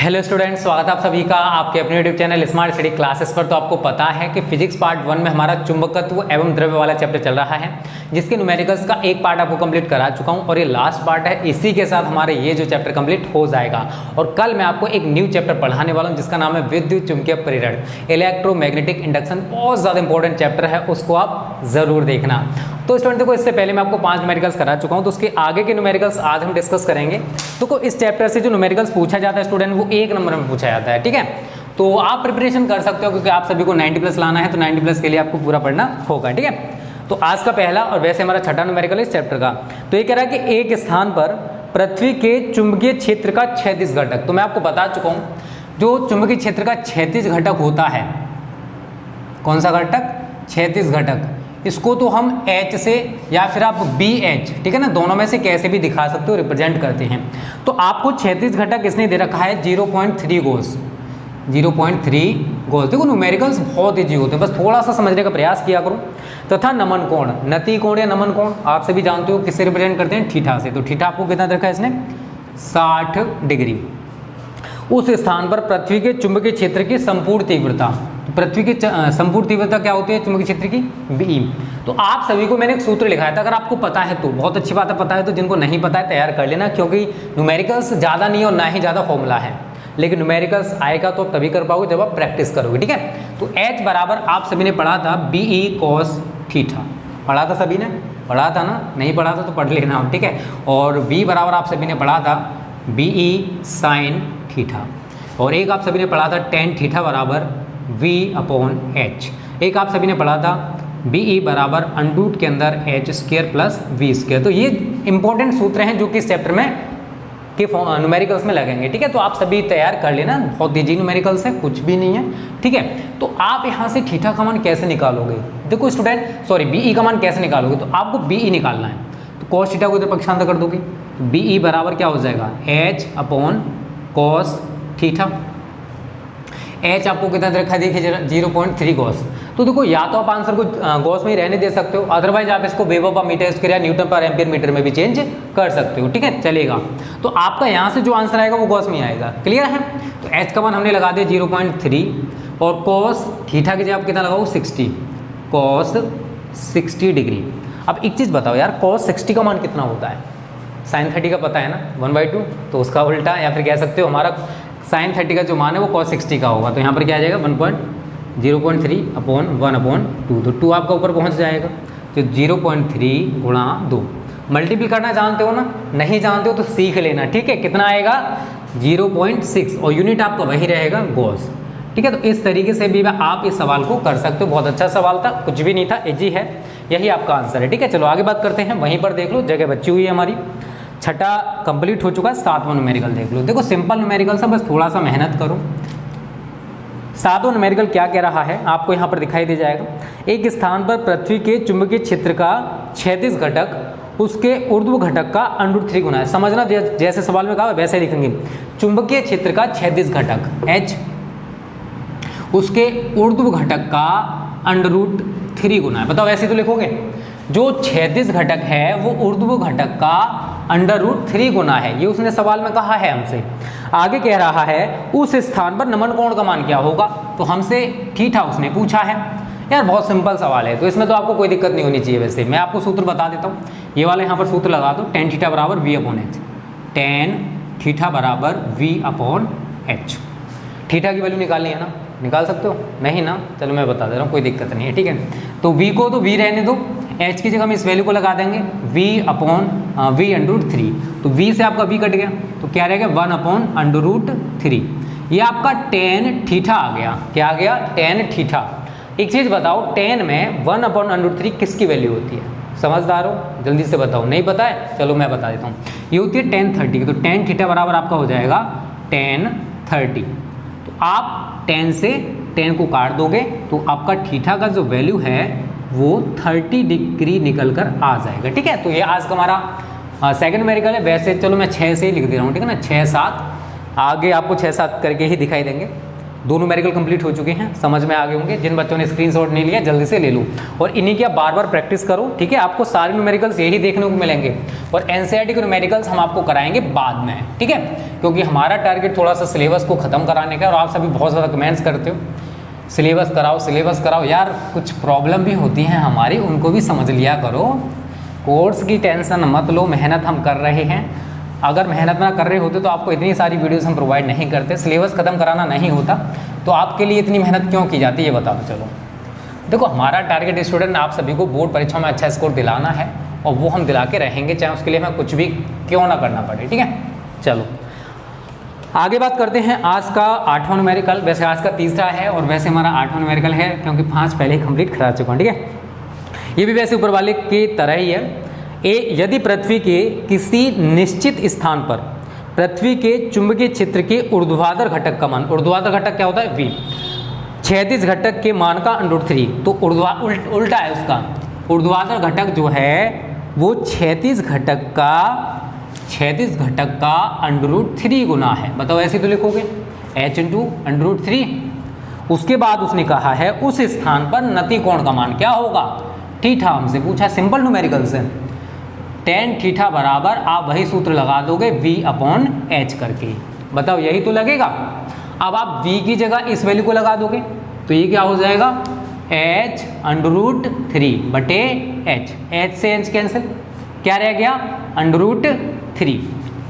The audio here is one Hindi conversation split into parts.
हेलो स्टूडेंट्स, स्वागत है आप सभी का आपके अपने YouTube channel smart study classes पर। तो आपको पता है कि फिजिक्स पार्ट 1 में हमारा चुंबकत्व एवं द्रव्य वाला चैप्टर चल रहा है, जिसके न्यूमेरिकल्स का एक पार्ट आपको कंप्लीट करा चुका हूं और ये लास्ट पार्ट है। इसी के साथ हमारे ये जो चैप्टर कंप्लीट हो जाएगा और कल मैं आपको एक न्यू चैप्टर पढ़ाने वाला हूँ जिसका नाम है विद्युत चुंबकीय प्रेरण, इलेक्ट्रोमैग्नेटिक इंडक्शन। बहुत ज़्यादा इंपॉर्टेंट चैप्टर है, उसको आप ज़रूर देखना। तो स्टूडेंट देखो, इससे पहले मैं आपको 5 न्यूमेरिकल्स करा चुका हूँ, तो उसके आगे के न्यूमेरिकल्स आज हम डिस्कस करेंगे। तो इस चैप्टर से जो न्यूमेरिकल्स पूछा जाता है स्टूडेंट, वो 1 नंबर में पूछा जाता है, ठीक है। तो आप प्रिपरेशन कर सकते हो क्योंकि आप सभी को 90+ लाना है, तो 90+ के लिए आपको पूरा पढ़ना होगा, ठीक है। तो आज का पहला और वैसे हमारा छठा न्यूमेरिकल इस चैप्टर का, तो ये कह रहा है कि एक स्थान पर पृथ्वी के चुंबकीय क्षेत्र का क्षैतिज घटक। तो मैं आपको बता चुका हूँ, जो चुंबकीय क्षेत्र का क्षैतिज घटक होता है, कौन सा घटक? क्षैतिज घटक। इसको तो हम H से या फिर आप BH, ठीक है ना, दोनों में से कैसे भी दिखा सकते हो, रिप्रेजेंट करते हैं। तो आपको क्षैतिज घटक इसने दे रखा है 0.3 गोस, 0.3 गोस। देखो न्यूमेरिकल्स बहुत ईजी होते हैं, बस थोड़ा सा समझने का प्रयास किया करो। तथा नमन कोण, नति कोण या नमन कोण आप सभी जानते हो किससे रिप्रेजेंट करते हैं? थीटा से। तो थीटा आपको कितना दे रखा है इसने? 60 डिग्री। उस स्थान पर पृथ्वी के चुंबकीय क्षेत्र की संपूर्ण तीव्रता, पृथ्वी की संपूर्ण तीव्रता क्या होती है चुंबकीय क्षेत्र की? बी। तो आप सभी को मैंने एक सूत्र लिखाया था, अगर आपको पता है तो बहुत अच्छी बात है, पता है तो जिनको नहीं पता है तैयार कर लेना, क्योंकि न्यूमेरिकल्स ज़्यादा नहीं और ना ही ज़्यादा फॉर्मूला है, लेकिन न्यूमेरिकल्स आएगा तो तभी कर पाओगे जब आप प्रैक्टिस करोगे, ठीक है। तो H बराबर आप सभी ने पढ़ा था BE cos थीटा, पढ़ा था सभी ने? पढ़ा था ना? नहीं पढ़ा था तो पढ़ लेना, ठीक है। और V बराबर आप सभी ने पढ़ा था BE sin थीटा, और एक आप सभी ने पढ़ा था tan थीटा बराबर V/H। एक आप सभी ने पढ़ा था BE बराबर अंडरूट के अंदर H² प्लस V²। तो ये इंपॉर्टेंट सूत्र हैं जो कि इस चैप्टर में के न्यूमेरिकल्स में लगेंगे, ठीक है। तो आप सभी तैयार कर लेना, बहुत ईजी न्यूमेरिकल्स है, कुछ भी नहीं है, ठीक है। तो आप यहाँ से थीटा का मान कैसे निकालोगे? देखो स्टूडेंट, सॉरी BE का मान कैसे निकालोगे? तो आपको BE निकालना है, तो cos थीटा को इधर पक्षांतर कर दोगे, तो BE बराबर क्या हो जाएगा? H/cos theta. H आपको कितना दे रखा है देखिए जरा, 0.3 गॉस। तो देखो, या तो आप आंसर को गॉस में ही रहने दे सकते हो, अदरवाइज आप इसको वेबर पर मीटर स्क्वायर या न्यूटन पर एम्पियर मीटर में भी चेंज कर सकते हो, ठीक है, चलेगा। तो आपका यहाँ से जो आंसर आएगा वो गॉस में आएगा, क्लियर है। तो H का मान हमने लगा दिया 0.3 और कॉस थीटा की जगह आप कितना लगाओ? 60, कॉस 60 डिग्री। अब एक चीज़ बताओ यार, कॉस 60 का मान कितना होता है? साइन 30 का पता है ना, 1/2, तो उसका उल्टा, या फिर कह सकते हो हमारा साइन 30 का जो मान है वो cos 60 का होगा। तो यहाँ पर क्या आ जाएगा? 0.3/1/2, तो 2 आपका ऊपर पहुँच जाएगा। तो 0.3 गुणा 2 मल्टीप्लाई करना जानते हो ना? नहीं जानते हो तो सीख लेना, ठीक है। कितना आएगा? 0.6 और यूनिट आपका वही रहेगा गॉस, ठीक है। तो इस तरीके से भी आप इस सवाल को कर सकते हो। बहुत अच्छा सवाल था, कुछ भी नहीं था, इजी है, यही आपका आंसर है, ठीक है। चलो आगे बात करते हैं, वहीं पर देख लो, जगह बची हुई है हमारी। छठा कंप्लीट हो चुका है, 7वां न्यूमेरिकल देख लो। देखो सिंपल न्यूमेरिकल से, बस थोड़ा सा मेहनत करो। 7वां न्यूमेरिकल क्या कह रहा है आपको यहाँ पर दिखाई दे जाएगा। एक स्थान पर पृथ्वी के चुंबकीय क्षेत्र का क्षैतिज घटक उसके ऊर्ध्व घटक का √3 गुना है। समझना, जैसे सवाल में कहा वैसे लिखेंगे। चुंबकीय क्षेत्र का क्षैतिज घटक H उसके ऊर्ध्व घटक का √3 गुना है। बताओ ऐसे तो लिखोगे? जो क्षैतिज घटक है वो ऊर्ध्व घटक का √3 गुना है, ये उसने सवाल में कहा है हमसे। आगे कह रहा है उस स्थान पर नमन कोण का मान क्या होगा? तो हमसे थीटा उसने पूछा है। यार बहुत सिंपल सवाल है, तो इसमें तो आपको कोई दिक्कत नहीं होनी चाहिए। वैसे मैं आपको सूत्र बता देता हूँ, ये वाला यहाँ पर सूत्र लगा दो, tan थीटा बराबर V/H, tan थीटा बराबर V/H। थीटा की वैल्यू निकालनी है ना? निकाल सकते हो? नहीं ना? चलो मैं बता दे रहा हूँ, कोई दिक्कत नहीं है, ठीक है। तो V को तो V रहने दो, H की जगह हम इस वैल्यू को लगा देंगे V/√3। तो V से आपका V कट गया, तो क्या रहेगा? 1/√3। ये आपका tan थीटा आ गया। क्या आ गया? tan theta. एक चीज़ बताओ, tan में 1/√3 किसकी वैल्यू होती है? समझदार हो? जल्दी से बताओ। नहीं पता है? चलो मैं बता देता हूँ, ये होती है tan 30 की। तो tan थीटा बराबर आपका हो जाएगा tan 30। तो आप tan से tan को काट दोगे तो आपका थीटा का जो वैल्यू है वो 30 डिग्री निकल कर आ जाएगा, ठीक है। तो ये आज का हमारा सेकंड न्यूमेरिकल है। वैसे चलो मैं 6 से ही लिख दे रहा हूँ, ठीक है ना, 6 7 आगे आपको 6 7 करके ही दिखाई देंगे। 2 न्यूमेरिकल कंप्लीट हो चुके हैं, समझ में आ गए होंगे। जिन बच्चों ने स्क्रीनशॉट नहीं लिया जल्दी से ले लो और इन्हीं की आप बार बार प्रैक्टिस करो, ठीक है। आपको सारे न्यूमेरिकल्स यही देखने को मिलेंगे और एनसीईआरटी के न्यूमेरिकल्स हम आपको कराएंगे बाद में, ठीक है, क्योंकि हमारा टारगेट थोड़ा सा सिलेबस को ख़त्म कराने का है। और आप सभी बहुत ज़्यादा कमेंट्स करते हो सिलेबस कराओ यार, कुछ प्रॉब्लम भी होती हैं हमारी, उनको भी समझ लिया करो। कोर्स की टेंशन मत लो, मेहनत हम कर रहे हैं। अगर मेहनत ना कर रहे होते तो आपको इतनी सारी वीडियोस हम प्रोवाइड नहीं करते, सिलेबस ख़त्म कराना नहीं होता तो आपके लिए इतनी मेहनत क्यों की जाती है, ये बताओ। चलो देखो, हमारा टारगेट स्टूडेंट आप सभी को बोर्ड परीक्षा में अच्छा स्कोर दिलाना है, और वो हम दिला के रहेंगे, चाहे उसके लिए हमें कुछ भी क्यों ना करना पड़े, ठीक है। चलो आगे बात करते हैं आज का 8वां न्यूमेरिकल। वैसे आज का तीसरा है, और वैसे हमारा 8वां न्यूमेरिकल है क्योंकि 5 पहले ही कंप्लीट करा चुका हूँ, ठीक है। ये भी वैसे ऊपर वाले की तरह ही है। यदि पृथ्वी के किसी निश्चित स्थान पर पृथ्वी के चुंबकीय क्षेत्र के ऊर्ध्वाधर घटक का मान, ऊर्ध्वाधर घटक क्या होता है, v, क्षैतिज घटक के मान का √3, तो उल्टा है उसका, ऊर्ध्वाधर घटक जो है वो क्षैतिज घटक का √3 गुना है। बताओ ऐसे तो लिखोगे h × √3। उसके बाद उसने कहा है उस स्थान पर नति कोण का मान क्या होगा, थीटा हमसे पूछा, सिंपल न्यूमेरिकल से। tan थीटा बराबर आप वही सूत्र लगा दोगे v/h करके। बताओ यही तो लगेगा। अब आप v की जगह इस वैल्यू को लगा दोगे तो ये क्या हो जाएगा, h √3 बटे h, h से h कैंसिल, क्या रह गया √3।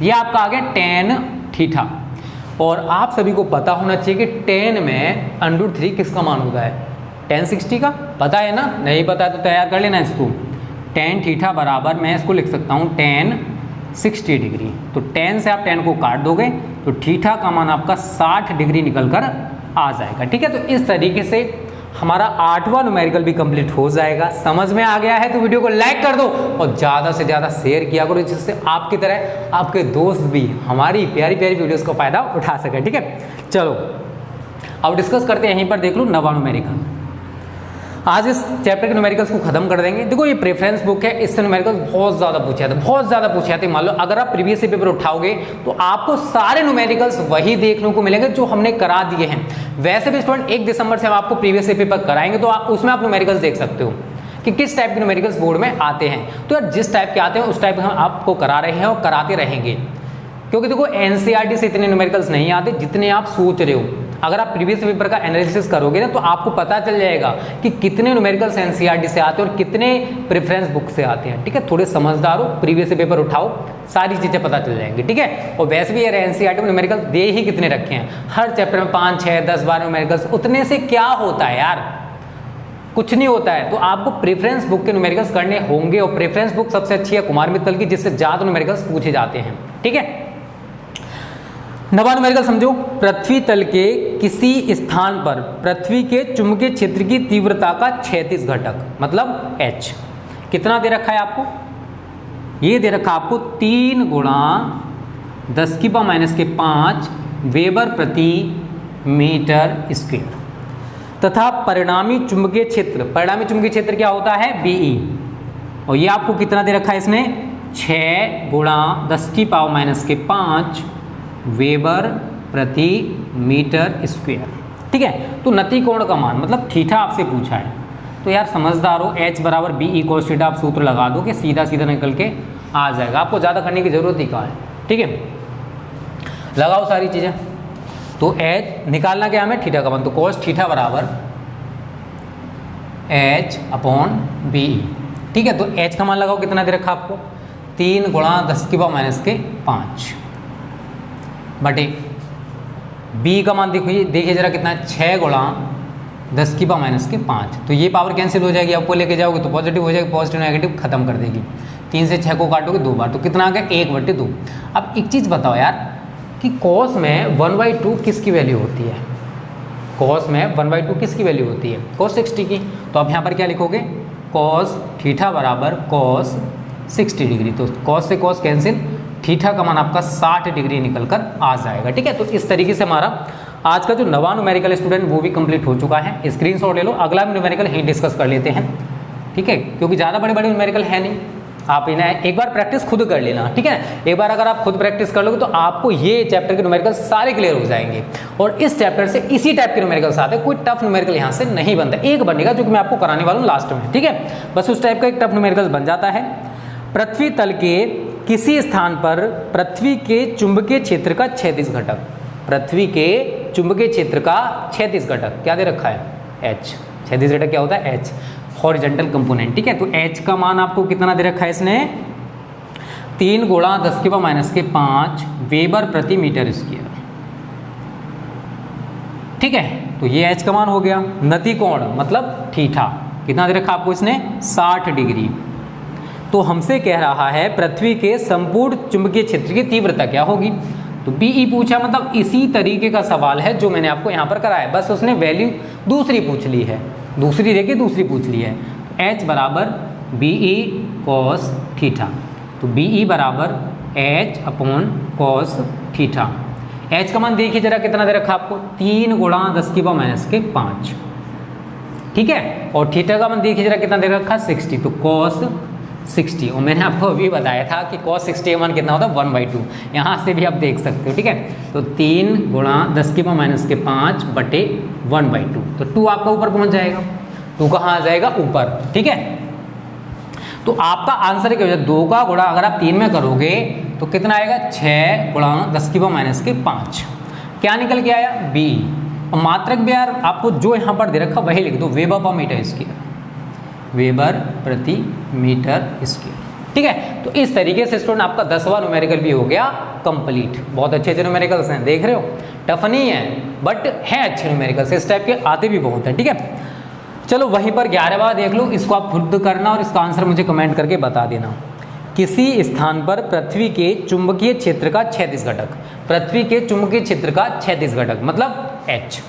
ये आपका आ गया tan थीटा। और आप सभी को पता होना चाहिए कि tan में √3 किसका मान होता है, tan 60 का। पता है ना, नहीं पता तो तैयार कर लेना इसको। tan थीटा बराबर मैं इसको लिख सकता हूँ tan 60 डिग्री। तो tan से आप tan को काट दोगे तो थीटा का मान आपका 60 डिग्री निकल कर आ जाएगा, ठीक है। तो इस तरीके से हमारा 8वां न्यूमेरिकल भी कंप्लीट हो जाएगा। समझ में आ गया है तो वीडियो को लाइक कर दो और ज़्यादा से ज़्यादा शेयर किया करो, जिससे आपकी तरह आपके दोस्त भी हमारी प्यारी प्यारी वीडियोस का फ़ायदा उठा सके, ठीक है। चलो अब डिस्कस करते हैं, यहीं पर देख लो 9वां न्यूमेरिकल। आज इस चैप्टर के न्यूमेरिकल्स को खत्म कर देंगे। देखो ये प्रेफरेंस बुक है, इससे न्यूमेरिकल्स बहुत ज़्यादा पूछे जाते हैं। मान लो अगर आप प्रीवियस ईयर पेपर उठाओगे तो आपको सारे न्यूमेरिकल्स वही देखने को मिलेंगे जो हमने करा दिए हैं। वैसे भी स्टूडेंट 1 दिसंबर से हम आपको प्रीवियस ईयर पेपर कराएंगे, तो उसमें आप न्यूमेरिकल्स देख सकते हो कि किस टाइप के न्यूमेरिकल्स बोर्ड में आते हैं। तो यार जिस टाइप के आते हैं उस टाइप हम आपको करा रहे हैं और कराते रहेंगे, क्योंकि देखो एनसीईआरटी से इतने न्यूमेरिकल्स नहीं आते जितने आप सोच रहे हो। अगर आप प्रीवियस पेपर का एनालिसिस करोगे ना तो आपको पता चल जाएगा कि कितने न्यूमेरिकल्स एनसीईआरटी से आते हैं और कितने प्रेफरेंस बुक से आते हैं, ठीक है। थोड़े समझदार हो, प्रीवियस पेपर उठाओ, सारी चीज़ें पता चल जाएंगी, ठीक है। और वैसे भी यार एनसीईआरटी में न्यूमेरिकल्स दे ही कितने रखे हैं, हर चैप्टर में 5, 6, 10, 12 न्यूमेरिकल्स। उतने से क्या होता है यार, कुछ नहीं होता है। तो आपको प्रेफरेंस बुक के न्यूमेरिकल्स करने होंगे, और प्रेफरेंस बुक सबसे अच्छी है कुमार मित्तल की, जिससे ज़्यादा न्यूमेरिकल्स पूछे जाते हैं, ठीक है। 9वां न्यूमेरिकल समझो, पृथ्वी तल के किसी स्थान पर पृथ्वी के चुंबकीय क्षेत्र की तीव्रता का क्षैतिज घटक, मतलब h कितना दे रखा है आपको, ये दे रखा आपको 3 × 10⁻⁵ वेबर प्रति मीटर स्क्वायर, तथा परिणामी चुंबकीय क्षेत्र क्या होता है, BE। और ये आपको कितना दे रखा है इसने, 6 × 10⁻⁵ वेबर प्रति मीटर स्क्वायर, ठीक है। तो नति कोण का मान मतलब थीटा आपसे पूछा है, तो यार समझदार हो, h बराबर BE cos थीटा आप सूत्र लगा दो कि सीधा सीधा निकल के आ जाएगा। आपको ज़्यादा करने की जरूरत ही कहाँ है, ठीक है। लगाओ सारी चीज़ें। तो h निकालना क्या हमें, थीटा का मान, तो cos थीटा बराबर h/BE, ठीक है। तो h का मान लगाओ, कितना दे रखा आपको, 3 × 10⁻⁵ बटे b का मान देखिए जरा कितना है, 6 × 10⁻⁵। तो ये पावर कैंसिल हो जाएगी, आपको लेके जाओगे तो पॉजिटिव हो जाएगी, पॉजिटिव नेगेटिव खत्म कर देगी। 3 से 6 को काटोगे 2 बार, तो कितना आ गया, 1/2। अब एक चीज़ बताओ यार कि cos में 1/2 किसकी वैल्यू होती है, cos में 1/2 किसकी वैल्यू होती है, cos 60 की। तो आप यहाँ पर क्या लिखोगे, cos थीटा बराबर cos 60 डिग्री। तो cos से cos कैंसिल, थीटा का मान आपका 60 डिग्री निकल कर आ जाएगा, ठीक है। तो इस तरीके से हमारा आज का जो 9वां न्यूमेरिकल स्टूडेंट वो भी कंप्लीट हो चुका है। स्क्रीनशॉट ले लो, अगला न्यूमेरिकल ही डिस्कस कर लेते हैं, ठीक है, क्योंकि ज़्यादा बड़े बड़े न्यूमेरिकल है नहीं। आप इन्हें एक बार प्रैक्टिस खुद कर लेना, ठीक है। एक बार अगर आप खुद प्रैक्टिस कर लोगे तो आपको ये चैप्टर के न्यूमेरिकल सारे क्लियर हो जाएंगे। और इस चैप्टर से इसी टाइप के न्यूमेरिकल्स आते हैं, कोई टफ न्यूमेरिकल यहाँ से नहीं बनता। एक बनेगा जो कि मैं आपको कराने वाला हूँ लास्ट में, ठीक है। बस उस टाइप का एक टफ न्यूमेरिकल बन जाता है। पृथ्वी तल के किसी स्थान पर पृथ्वी के चुंबकीय क्षेत्र का क्षैतिज घटक, पृथ्वी के चुंबकीय क्षेत्र का क्षैतिज घटक क्या दे रखा है, H। क्षैतिज घटक क्या होता है, H, हॉरिजॉन्टल कंपोनेंट। ठीक है, तो H का मान आपको कितना दे रखा है इसने, 3 गुणा 10⁻⁵ वेबर प्रति मीटर स्क्वायर। ठीक है, तो ये H का मान हो गया। नति कोण मतलब थीटा कितना दे रखा आपको इसने, 60 डिग्री। तो हमसे कह रहा है पृथ्वी के संपूर्ण चुंबकीय क्षेत्र की तीव्रता क्या होगी। तो BE पूछा, मतलब इसी तरीके का सवाल है जो मैंने आपको यहाँ पर कराया, बस उसने वैल्यू दूसरी पूछ ली है, दूसरी देखिए दूसरी पूछ ली है। H बराबर BE cos थीटा, तो BE बराबर H upon cos theta. H का मान देखिए जरा कितना दे रखा आपको, 3 गुणा 10⁻⁵। ठीक है, और थीटा का मान देखिए जरा कितना दे रखा, 60, तो cos 60। और मैंने आपको अभी बताया था कि cos 60 का मान कितना होता है, 1/2। यहाँ से भी आप देख सकते हो। ठीक है, तो 3 गुणा 10⁻⁵ बटे 1/2, तो 2 आपका ऊपर पहुँच जाएगा। 2 कहाँ आ जाएगा, ऊपर। ठीक है, तो आपका आंसर क्या हो जाएगा, 2 का गुणा अगर आप 3 में करोगे तो कितना आएगा, 6 गुणा 10⁻⁵। क्या निकल के आया, B। और मात्रक भी यार आपको जो यहाँ पर दे रखा वही लिख दो, weber per metre square, weber प्रति मीटर स्क्वायर। ठीक है, तो इस तरीके से स्टूडेंट आपका 10वां न्यूमेरिकल भी हो गया कंप्लीट। बहुत अच्छे अच्छे न्यूमेरिकल्स हैं, देख रहे हो, टफ नहीं है बट है अच्छे न्यूमेरिकल्स, इस टाइप के आते भी बहुत हैं। ठीक है, चलो वहीं पर 11वां देख लो, इसको आप खुद करना और इसका आंसर मुझे कमेंट करके बता देना। किसी स्थान पर पृथ्वी के चुंबकीय क्षेत्र का क्षैतिज घटक, पृथ्वी के चुंबकीय क्षेत्र का क्षैतिज घटक मतलब H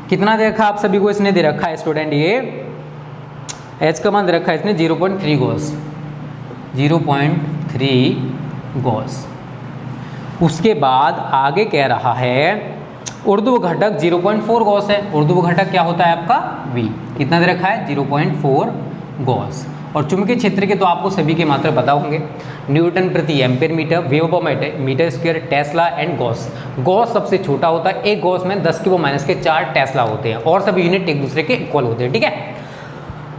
कितना दे रखा आप सभी को, इसने दे रखा है स्टूडेंट, ये H का मान दे रखा है इसने 0.3 गॉस, 0.3 गॉस। उसके बाद आगे कह रहा है ऊर्ध्व घटक 0.4 गॉस है। ऊर्ध्व घटक क्या होता है आपका, V। कितना दे रखा है, 0.4 गॉस। और चुंबकीय क्षेत्र के तो आपको सभी के मात्रा पता होंगे, न्यूटन प्रति ampere metre, weber per metre square, tesla and gauss. Gauss सबसे छोटा होता है, एक गॉस में 10⁻⁴ टेस्ला होते हैं और सभी यूनिट एक दूसरे के इक्वल होते हैं। ठीक है,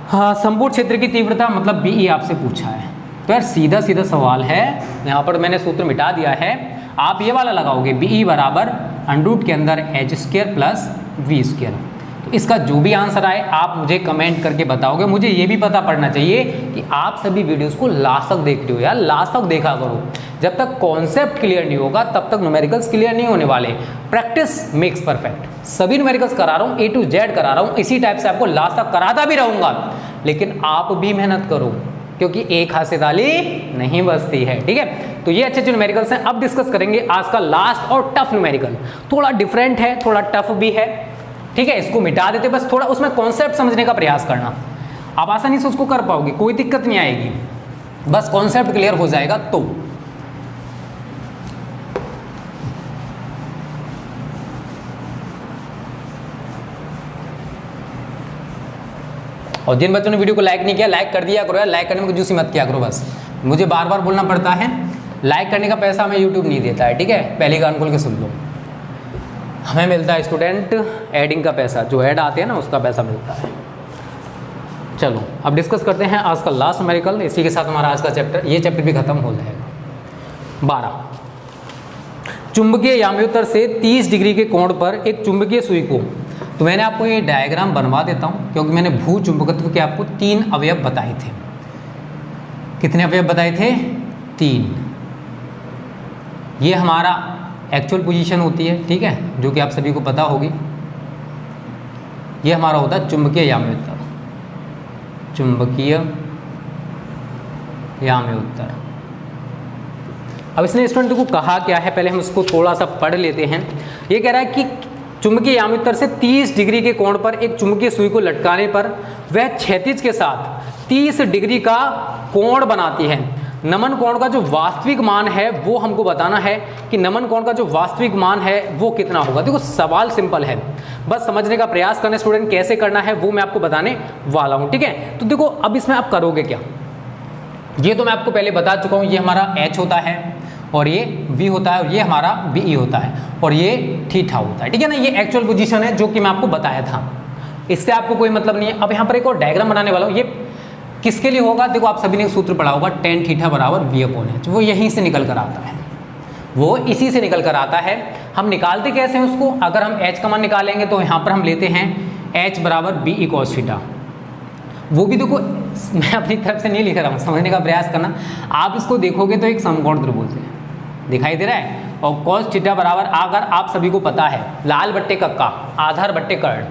हाँ, संपूर्ण क्षेत्र की तीव्रता मतलब BE आपसे पूछा है। तो यार सीधा सीधा सवाल है, यहाँ पर मैंने सूत्र मिटा दिया है, आप ये वाला लगाओगे, BE बराबर √ के अंदर H² प्लस V²। तो इसका जो भी आंसर आए आप मुझे कमेंट करके बताओगे। मुझे ये भी पता पड़ना चाहिए कि आप सभी वीडियोस को लास्ट तक देख रहे हो, यार लास्ट तक देखा करो। जब तक कॉन्सेप्ट क्लियर नहीं होगा तब तक न्यूमेरिकल्स क्लियर नहीं होने वाले। Practice makes perfect. सभी न्यूमेरिकल्स करा रहा हूँ, A to Z करा रहा हूँ, इसी टाइप से आपको लास्ट तक कराता भी रहूँगा, लेकिन आप भी मेहनत करो क्योंकि एक हाथ से ताली नहीं बजती है। ठीक है, तो ये अच्छे अच्छे न्यूमेरिकल्स हैं। अब डिस्कस करेंगे आज का लास्ट और टफ न्यूमेरिकल, थोड़ा डिफरेंट है, थोड़ा टफ भी है। ठीक है, इसको मिटा देते, बस थोड़ा उसमें कॉन्सेप्ट समझने का प्रयास करना, आप आसानी से उसको कर पाओगे, कोई दिक्कत नहीं आएगी, बस कॉन्सेप्ट क्लियर हो जाएगा तो। और जिन बच्चों ने वीडियो को लाइक नहीं किया, लाइक कर दिया करो यार, लाइक करने में कंजूसी मत किया करो। बस मुझे बार बार बोलना पड़ता है, लाइक करने का पैसा हमें यूट्यूब नहीं देता है। ठीक है, पहले कान खोल के सुन लो, हमें मिलता है स्टूडेंट एडिंग का पैसा, जो ऐड आते हैं ना उसका पैसा मिलता है। चलो अब डिस्कस करते हैं आज का लास्ट न्यूमेरिकल। इसी के साथ हमारा आज का चैप्टर, ये चैप्टर भी खत्म हो जाएगा। 12, चुंबकीय याम्योत्तर से 30 डिग्री के कोण पर एक चुंबकीय सुई को, तो मैंने आपको ये डायग्राम बनवा देता हूँ क्योंकि मैंने भू चुंबकत्व के आपको 3 अवयव बताए थे। कितने अवयव बताए थे? 3। ये हमारा एक्चुअल पोजीशन होती है, ठीक है, जो कि आप सभी को पता होगी। ये हमारा होता है चुंबकीय याम्योत्तर, चुंबकीय याम्योत्तर। अब इसने स्टूडेंट को कहा क्या है, पहले हम इसको थोड़ा सा पढ़ लेते हैं। ये कह रहा है कि चुंबकीय याम्योत्तर से 30 डिग्री के कोण पर एक चुंबकीय सुई को लटकाने पर वह क्षैतिज के साथ 30 डिग्री का कोण बनाती है। नमन कोण का जो वास्तविक मान है वो हमको बताना है कि नमन कोण का जो वास्तविक मान है वो कितना होगा। देखो सवाल सिंपल है, बस समझने का प्रयास करना स्टूडेंट, कैसे करना है वो मैं आपको बताने वाला हूँ। ठीक है, तो देखो अब इसमें आप करोगे क्या, ये तो मैं आपको पहले बता चुका हूँ। ये हमारा H होता है और ये V होता है और ये हमारा BE होता है और ये थीटा होता है। ठीक है ना, ये एक्चुअल पोजीशन है जो कि मैं आपको बताया था, इससे आपको कोई मतलब नहीं है। अब यहाँ पर एक और डायग्राम बनाने वाला हूँ। ये किसके लिए होगा? देखो आप सभी ने सूत्र पढ़ा होगा, tan थीटा बराबर v/h, वो यहीं से निकल कर आता है, वो इसी से निकल कर आता है। हम निकालते कैसे हैं उसको? अगर हम h का मान निकालेंगे तो यहाँ पर हम लेते हैं h बराबर b cos थीटा। वो भी देखो मैं अपनी तरफ से नहीं लिख रहा हूँ, समझने का प्रयास करना। आप इसको देखोगे तो एक समकोण त्रिभुज है, दिखाई दे रहा है, और cos थीटा बराबर, अगर आप सभी को पता है लाल बट्टे कक्का, आधार बट्टे कर्ण,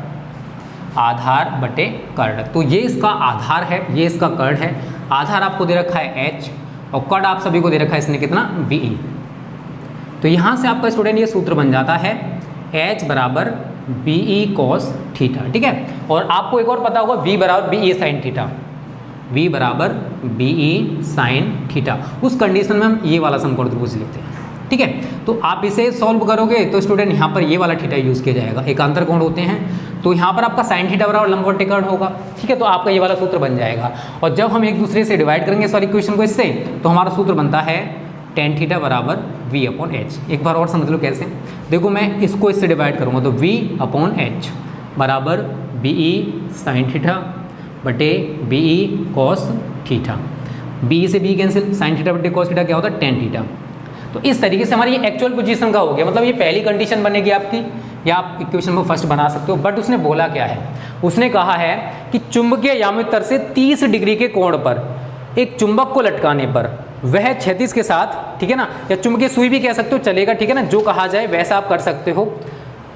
आधार बटे कर्ण, तो ये इसका आधार है, ये इसका कर्ण है। आधार आपको दे रखा है h और कर्ण आप सभी को दे रखा है इसने कितना? be। तो यहाँ से आपका स्टूडेंट ये सूत्र बन जाता है h बराबर be cos थीटा, ठीक है। और आपको एक और पता होगा v बराबर be sin थीटा, v बराबर be sin थीटा। उस कंडीशन में हम ये वाला समकोण त्रिभुज लेते हैं, ठीक है। तो आप इसे सॉल्व करोगे तो स्टूडेंट यहाँ पर ये वाला थीटा यूज़ किया जाएगा, एकांतर कोण होते हैं, तो यहाँ पर आपका sin थीटा बराबर लंबवत कर्ण होगा, ठीक है। तो आपका ये वाला सूत्र बन जाएगा। और जब हम एक दूसरे से डिवाइड करेंगे इस वाली इक्वेशन को इससे, तो हमारा सूत्र बनता है tan थीटा बराबर v/h। एक बार और समझ लो कैसे। देखो मैं इसको इससे डिवाइड करूँगा तो v/h बराबर be sin थीटा बटे be cos थीटा। b से b कैंसिल, sin थीटा बटे cos थीटा क्या होता है? tan theta. तो इस तरीके से हमारी ये एक्चुअल पोजीशन का हो गया, मतलब ये पहली कंडीशन बनेगी आपकी, या आप इक्वेशन को फर्स्ट बना सकते हो। बट उसने बोला क्या है? उसने कहा है कि चुंबकीय यामित तल से 30 डिग्री के कोण पर एक चुंबक को लटकाने पर वह क्षैतिज के साथ, ठीक है ना, या चुंबकीय सुई भी कह सकते हो, चलेगा, ठीक है ना, जो कहा जाए वैसा आप कर सकते हो,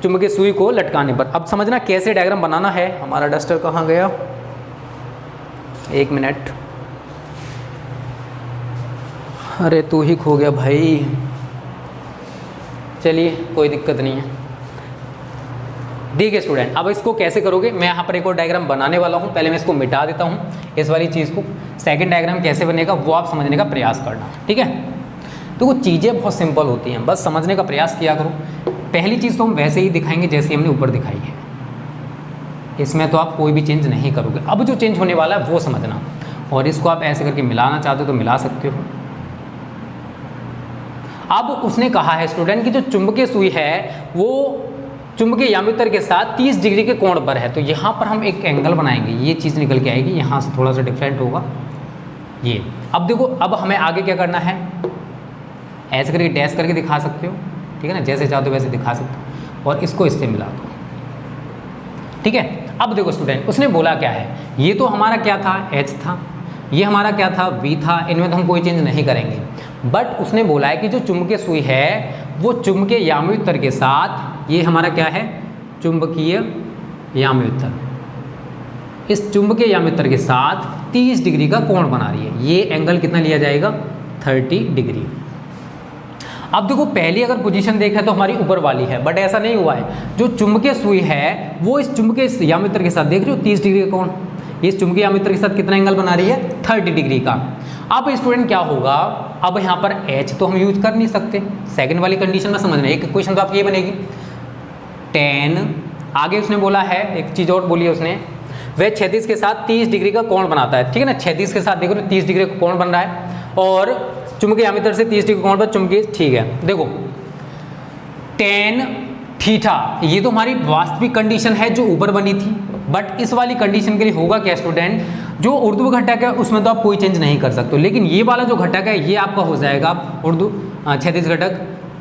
चुंबकीय सुई को लटकाने पर। अब समझना कैसे डायग्राम बनाना है। हमारा डस्टर कहाँ गया? एक मिनट, अरे तू ही खो गया भाई। चलिए कोई दिक्कत नहीं है। देखिए स्टूडेंट, अब इसको कैसे करोगे, मैं यहाँ पर एक और डायग्राम बनाने वाला हूँ। पहले मैं इसको मिटा देता हूँ इस वाली चीज़ को। सेकंड डायग्राम कैसे बनेगा वो आप समझने का प्रयास करना, ठीक है। तो वो चीज़ें बहुत सिंपल होती हैं, बस समझने का प्रयास किया करो। पहली चीज़ तो हम वैसे ही दिखाएंगे जैसे हमने ऊपर दिखाई है, इसमें तो आप कोई भी चेंज नहीं करोगे। अब जो चेंज होने वाला है वो समझना, और इसको आप ऐसे करके मिलाना चाहते हो तो मिला सकते हो। अब उसने कहा है स्टूडेंट कि जो चुंबकीय सुई है वो चुंबकीय यामितर के साथ 30 डिग्री के कोण पर है। तो यहाँ पर हम एक एंगल बनाएंगे, ये चीज़ निकल के आएगी, यहाँ से थोड़ा सा डिफरेंट होगा ये। अब देखो, अब हमें आगे क्या करना है, ऐसे करके डैश करके दिखा सकते हो, ठीक है ना, जैसे चाहते हो वैसे दिखा सकते हो, और इसको इससे मिला दो, ठीक है। अब देखो स्टूडेंट, उसने बोला क्या है, ये तो हमारा क्या था? h था, ये हमारा क्या था? v था। इनमें तो हम कोई चेंज नहीं करेंगे। बट उसने बोला है कि जो चुंबकीय सुई है वो चुंबकीय याम्योत्तर के साथ, ये हमारा क्या है? चुंबकीय याम्योत्तर, इस चुंबकीय याम्योत्तर के साथ 30 डिग्री का कोण बना रही है। ये एंगल कितना लिया जाएगा? 30 डिग्री। अब देखो, पहली अगर पोजीशन देखें तो हमारी ऊपर वाली है, बट ऐसा नहीं हुआ है। जो चुंबकीय सुई है वो इस चुंबकीय याम्योत्तर के साथ, देख रहे हो 30 डिग्री का कोण, इस चुंबकीय याम्योत्तर के साथ कितना एंगल बना रही है? 30 डिग्री का। अब स्टूडेंट क्या होगा, अब यहाँ पर h तो हम यूज कर नहीं सकते, सेकंड वाली कंडीशन में समझना। एक इक्वेशन तो आपकी ये बनेगी tan, आगे उसने बोला है एक चीज़ और बोली है उसने, वह क्षैतिज के साथ 30 डिग्री का कोण बनाता है, ठीक है ना। क्षैतिज के साथ देखो 30 डिग्री का कोण बन रहा है, और चुंबकीय यामितर से 30 डिग्री कोण पर चुंबकीय, ठीक है। देखो tan थीटा, ये तो हमारी वास्तविक कंडीशन है जो ऊपर बनी थी। बट इस वाली कंडीशन के लिए होगा क्या स्टूडेंट, जो ऊर्ध्व घटक है उसमें तो आप कोई चेंज नहीं कर सकते, लेकिन ये वाला जो घटक है ये आपका हो जाएगा क्षैतिज घटक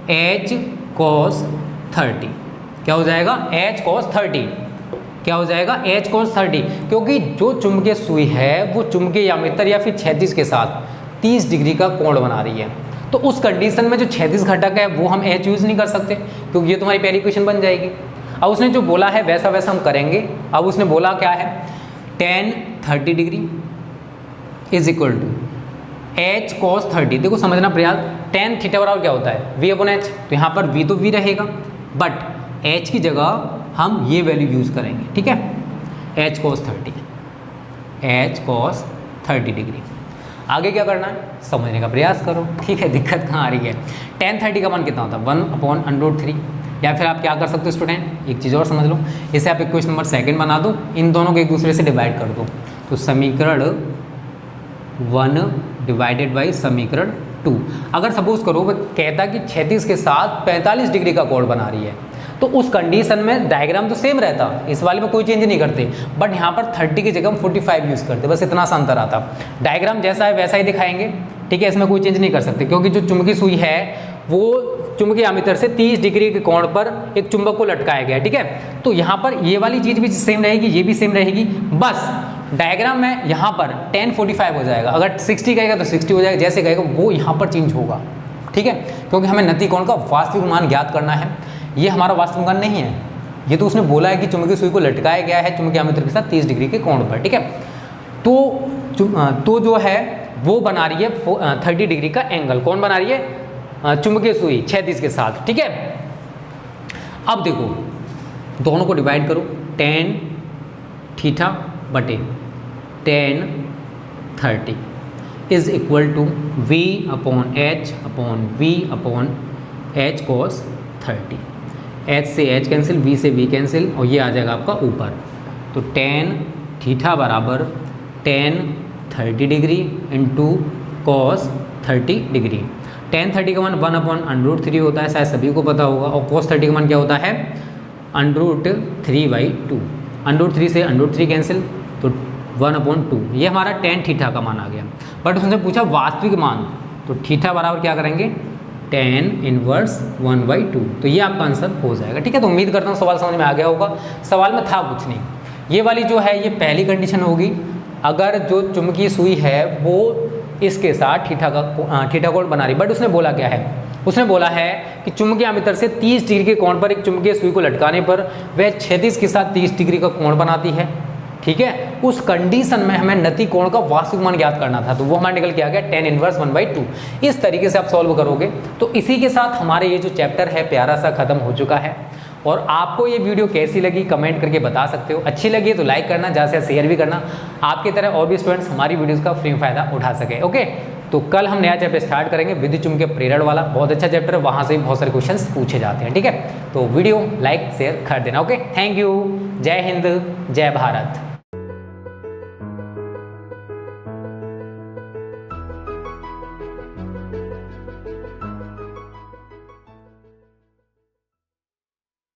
h cos 30। क्या हो जाएगा? h cos 30। क्या हो जाएगा? h cos 30, क्योंकि जो चुंबकीय सुई है वो चुंबकीय यामितर या फिर क्षैतिज के साथ 30 डिग्री का कोण बना रही है। तो उस कंडीशन में जो क्षैतिज घटक है वो हम h यूज नहीं कर सकते, क्योंकि ये तुम्हारी पहली इक्वेशन बन जाएगी। अब उसने जो बोला है वैसा वैसा हम करेंगे। अब उसने बोला क्या है, tan 30 degree is equal to h cos 30। देखो समझना प्रयास, tan थीटा बराबर क्या होता है? v/h। तो यहाँ पर v तो v रहेगा, बट h की जगह हम ये वैल्यू यूज करेंगे, ठीक है, h cos 30, h cos 30 degree. आगे क्या करना है समझने का प्रयास करो, ठीक है। दिक्कत कहाँ आ रही है? tan 30 का मान कितना होता है? 1/√3। या फिर आप क्या कर सकते हो स्टूडेंट, एक चीज़ और समझ लो, इसे आप इक्वेशन नंबर सेकंड बना दो, इन दोनों को एक दूसरे से डिवाइड कर दो। तो समीकरण 1 डिवाइडेड बाई समीकरण 2। अगर सपोज करो वो कहता कि क्षैतिज के साथ 45 डिग्री का कोण बना रही है, तो उस कंडीशन में डायग्राम तो सेम रहता, इस वाले में कोई चेंज नहीं करते, बट यहाँ पर 30 की जगह हम 45 यूज़ करते, बस इतना सा अंतर आता। डायग्राम जैसा है वैसा ही दिखाएंगे, ठीक है, इसमें कोई चेंज नहीं कर सकते, क्योंकि जो चुंबकीय सुई है वो चुंबकीय आमीतर से 30 डिग्री के कोण पर एक चुंबक को लटकाया गया है, ठीक है। तो यहाँ पर ये वाली चीज़ भी सेम रहेगी, ये भी सेम रहेगी, बस डायग्राम में यहाँ पर 10 45 हो जाएगा, अगर 60 कहेगा तो 60 हो जाएगा, जैसे कहेगा वो यहाँ पर चेंज होगा, ठीक है, क्योंकि हमें नति कोण का वास्तविक मान ज्ञात करना है। ये हमारा वास्तविक मान नहीं है, ये तो उसने बोला है कि चुंबकीय सुई को लटकाया गया है चुंबकीय आमीतर के साथ 30 डिग्री के कोण पर, ठीक है। तो जो है वो बना रही है 30 डिग्री का एंगल, कौन बना रही है? चुंबकीय सुई क्षैतिज के साथ, ठीक है। अब देखो दोनों को डिवाइड करो, tan थीटा बटे tan 30 is equal to v upon h cos 30। h से h कैंसिल, v से v कैंसिल, और ये आ जाएगा आपका ऊपर। तो tan थीटा बराबर tan 30 degree into cos 30 degree. tan 30 का मान 1/√3 होता है, शायद सभी को पता होगा, और cos 30 का मान क्या होता है? √3/2। √3 से √3 कैंसिल, तो 1/2। ये हमारा tan थीटा का मान आ गया। बट उसने पूछा वास्तविक मान, तो थीटा बराबर क्या करेंगे? tan inverse 1/2। तो ये आपका आंसर हो जाएगा, ठीक है। तो उम्मीद करता हूँ सवाल समझ में आ गया होगा। सवाल में था कुछ नहीं, ये वाली जो है ये पहली कंडीशन होगी, अगर जो चुंबकीय सुई है वो इसके साथ थीटा कोण बना रही। बट उसने बोला क्या है? उसने बोला है कि चुंबकीय आमीतर से 30 डिग्री के कोण पर एक चुंबकीय सुई को लटकाने पर वह क्षैतिज के साथ 30 डिग्री का कोण बनाती है, ठीक है। उस कंडीशन में हमें नति कोण का वास्तविक मान ज्ञात करना था, तो वो हमारा निकल के आ गया tan इनवर्स 1/2। इस तरीके से आप सॉल्व करोगे। तो इसी के साथ हमारे ये जो चैप्टर है प्यारा सा खत्म हो चुका है। और आपको ये वीडियो कैसी लगी कमेंट करके बता सकते हो। अच्छी लगी तो लाइक करना, ज़्यादा से शेयर भी करना, आपकी तरह और भी स्टूडेंट्स हमारी वीडियोस का फ्री फायदा उठा सके। ओके, तो कल हम नया चैप्टर स्टार्ट करेंगे, विद्युत चुंबकीय प्रेरण वाला, बहुत अच्छा चैप्टर है, वहाँ से भी बहुत सारे क्वेश्चंस पूछे जाते हैं, ठीक है। तो वीडियो लाइक शेयर कर देना। ओके, थैंक यू, जय हिंद, जय भारत।